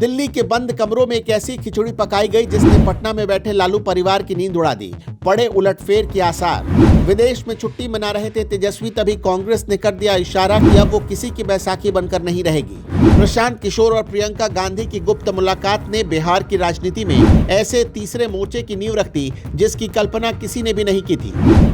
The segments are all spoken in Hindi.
दिल्ली के बंद कमरों में एक ऐसी खिचड़ी पकाई गई जिसने पटना में बैठे लालू परिवार की नींद उड़ा दी। पड़े उलटफेर के आसार। विदेश में छुट्टी मना रहे थे तेजस्वी, तभी कांग्रेस ने कर दिया इशारा कि अब वो किसी की बैसाखी बनकर नहीं रहेगी। प्रशांत किशोर और प्रियंका गांधी की गुप्त मुलाकात ने बिहार की राजनीति में ऐसे तीसरे मोर्चे की नींव रख दी जिसकी कल्पना किसी ने भी नहीं की थी।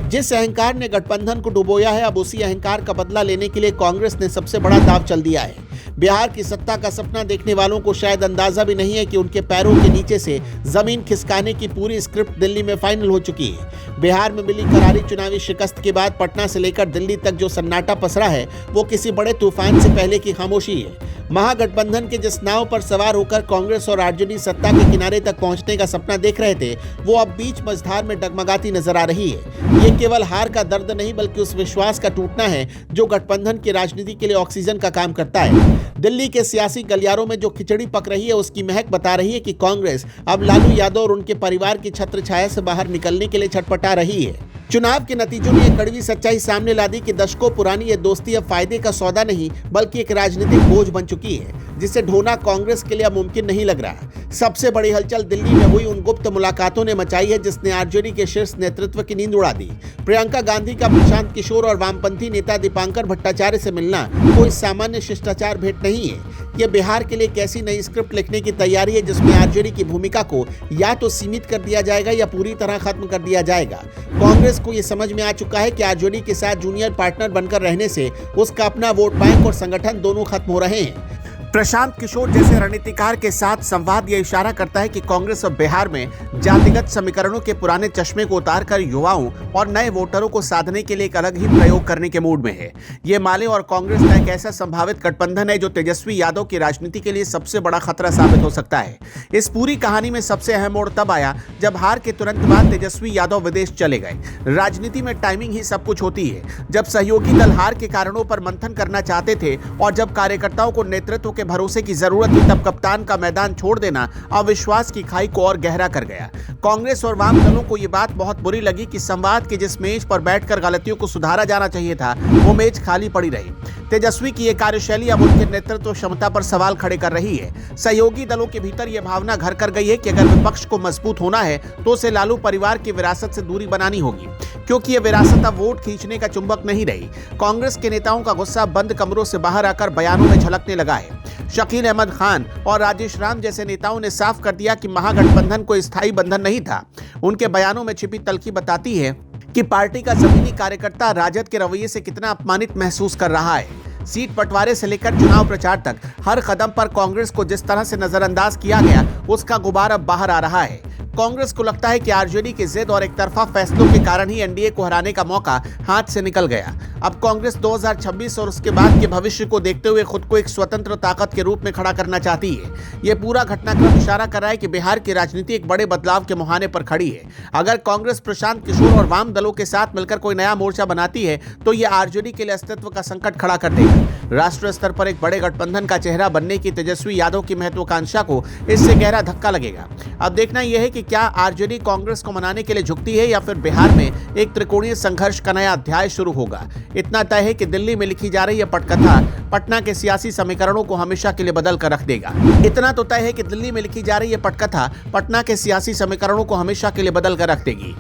जिस अहंकार ने गठबंधन को डुबोया है, अब उसी अहंकार का बदला लेने के लिए कांग्रेस ने सबसे बड़ा दांव चल दिया है। बिहार की सत्ता का सपना देखने वालों को शायद अंदाजा भी नहीं है कि उनके पैरों के नीचे से जमीन खिसकाने की पूरी स्क्रिप्ट दिल्ली में फाइनल हो चुकी है। बिहार में मिली करारी चुनावी शिकस्त के बाद पटना से लेकर दिल्ली तक जो सन्नाटा पसरा है, वो किसी बड़े तूफान से पहले की खामोशी है। महागठबंधन के जिस नाव पर सवार होकर कांग्रेस और आरजेडी सत्ता के किनारे तक पहुंचने का सपना देख रहे थे, वो अब बीच मझधार में डगमगाती नजर आ रही है। ये केवल हार का दर्द नहीं, बल्कि उस विश्वास का टूटना है जो गठबंधन की राजनीति के लिए ऑक्सीजन का काम करता है। दिल्ली के सियासी गलियारों में जो खिचड़ी पक रही है, उसकी महक बता रही है कि कांग्रेस अब लालू यादव और उनके परिवार की छत्र छाया से बाहर निकलने के लिए छटपटा रही है। चुनाव के नतीजों ने एक कड़वी सच्चाई सामने ला दी कि दशकों पुरानी ये दोस्ती अब फायदे का सौदा नहीं, बल्कि एक राजनीतिक बोझ बन चुकी है, जिसे ढोना कांग्रेस के लिए अब मुमकिन नहीं लग रहा। सबसे बड़ी हलचल दिल्ली में हुई उन गुप्त मुलाकातों ने मचाई है जिसने आरजेडी के शीर्ष नेतृत्व की नींद उड़ा दी। प्रियंका गांधी का प्रशांत किशोर और वामपंथी नेता दीपांकर भट्टाचार्य से मिलना कोई सामान्य शिष्टाचार भेंट नहीं है। यह बिहार के लिए एक ऐसी नई स्क्रिप्ट लिखने की तैयारी है जिसमें आरजेडी की भूमिका को या तो सीमित कर दिया जाएगा या पूरी तरह खत्म कर दिया जाएगा। कांग्रेस को यह समझ में आ चुका है कि आरजेडी के साथ जूनियर पार्टनर बनकर रहने से उसका अपना वोट बैंक और संगठन दोनों खत्म हो रहे हैं। प्रशांत किशोर जैसे रणनीतिकार के साथ संवाद यह इशारा करता है कि कांग्रेस अब बिहार में जातिगत समीकरणों के पुराने चश्मे को उतारकर युवाओं और नए वोटरों को साधने के लिए एक अलग ही प्रयोग करने के मूड में है। ये माले और कांग्रेस का एक ऐसा संभावित गठबंधन है जो तेजस्वी यादव की राजनीति के लिए सबसे बड़ा खतरा साबित हो सकता है। इस पूरी कहानी में सबसे अहम मोड़ तब आया जब हार के तुरंत बाद तेजस्वी यादव विदेश चले गए। राजनीति में टाइमिंग ही सब कुछ होती है। जब सहयोगी दल हार के कारणों पर मंथन करना चाहते थे और जब कार्यकर्ताओं को नेतृत्व के भरोसे की जरूरत थी, तब कप्तान का मैदान छोड़ देना अविश्वास की खाई को और गहरा कर गया। कांग्रेस और वाम दलों को यह बात बहुत बुरी लगी कि संवाद की जिस मेज पर बैठकर गलतियों को सुधारा जाना चाहिए था, वो मेज खाली पड़ी रही। तेजस्वी की यह कार्यशैली अब उनके नेतृत्व क्षमता पर सवाल खड़े कर रही है। सहयोगी दलों के भीतर यह भावना घर कर गई है कि अगर विपक्ष को मजबूत होना है तो उसे लालू परिवार की विरासत से दूरी बनानी होगी, क्योंकि यह विरासत अब वोट खींचने का चुंबक नहीं रही। कांग्रेस के नेताओं का गुस्सा बंद कमरों से बाहर आकर बयानों में झलकने लगा है। शकील अहमद खान और राजेश राम जैसे नेताओं ने साफ कर दिया कि महागठबंधन कोई स्थायी बंधन नहीं था। उनके बयानों में छिपी तल्खी बताती है कि पार्टी का जमीनी कार्यकर्ता राजद के रवैये से कितना अपमानित महसूस कर रहा है। सीट बंटवारे से लेकर चुनाव प्रचार तक हर कदम पर कांग्रेस को जिस तरह से नजरअंदाज किया गया, उसका गुबार अब बाहर आ रहा है। कांग्रेस को लगता है कि आरजेडी के जिद और एकतरफा फैसलों के कारण ही एनडीए को हराने का मौका हाथ से निकल गया। अब कांग्रेस 2026 और उसके बाद के भविष्य को देखते हुए खुद को एक स्वतंत्र ताकत के रूप में खड़ा करना चाहती है। यह पूरा घटनाक्रम इशारा कर रहा है कि बिहार की राजनीति एक बड़े बदलाव के मुहाने पर खड़ी है। अगर कांग्रेस प्रशांत किशोर और वाम दलों के साथ मिलकर कोई नया मोर्चा बनाती है तो यह आरजेडी के लिए अस्तित्व का संकट खड़ा कर देगा। राष्ट्रीय स्तर पर एक बड़े गठबंधन का चेहरा बनने की तेजस्वी यादव की महत्वाकांक्षा को इससे गहरा धक्का लगेगा। अब देखना यह है कि क्या आरजेडी कांग्रेस को मनाने के लिए झुकती है या फिर बिहार में एक त्रिकोणीय संघर्ष का नया अध्याय शुरू होगा। इतना तय है कि दिल्ली में लिखी जा रही यह पटकथा पटना के सियासी समीकरणों को हमेशा के लिए बदल कर रख देगा। इतना तो तय है कि दिल्ली में लिखी जा रही यह पटकथा पटना के सियासी समीकरणों को हमेशा के लिए बदल कर रख देगी।